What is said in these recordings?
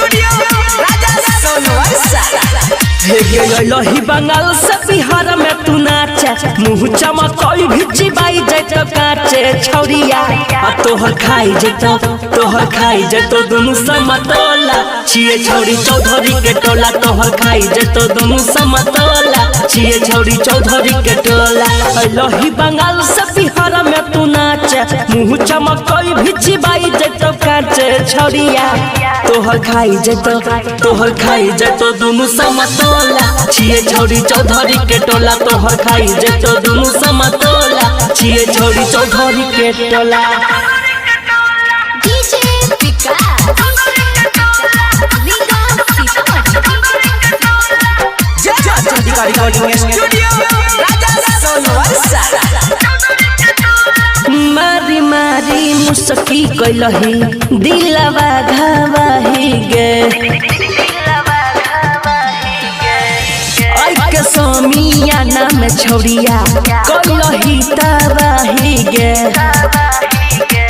Studio राजा सोनवर्षा। लही बंगाल से बिहार में तू नाचे मुँह चमकई भी चिबाई जैतो काचे छौरिया तोहर खाई जैतो दुनू समतोला छिए छौरी चौधरी के टोला तोहर खाई जैतो दुनू समतोला छिए छौरी चौधरी के टोला। लही बंगाल से बिहार में तू नाचे मुँह चमकई भी चिबाई जैतो काचे छौरिया तोहर खाई जैतो दुनू समतोला छिए छौरी चौधरी के टोला तोहर खाई जैतो दुनू समतोला छिए छौरी चौधरी के टोला। मारी मारी मुसकी कैलही दिलवा घावाही गे के समियाना में छौरिया कैलही तबाही गे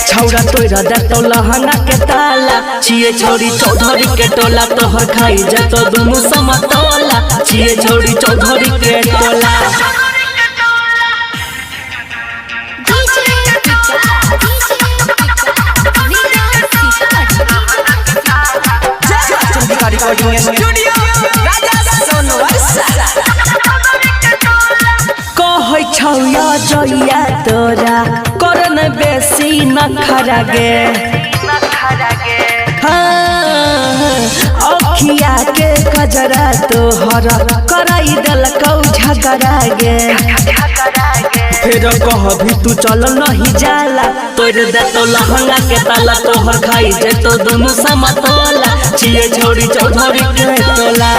छौरा तोरा देतो लहंगा के ताला छिए छौरी चौधरी के टोला तोहर खाई जतो दुनू समतोला छिए छौरी चौधरी के टोला। स्टूडियो राजा सोनवर्षा। कहै छौया जइया तोरा करन बेसी नखरा गे अखिया के कजरा तोहर कराई देलकौ झगड़ा गे फिर कहभी तू चल नहीं जाला तोड़ देतो लहंगा के ताला तोहर खाई जैतो दुनू समतोला छिए छौरी चौधरी के टोला।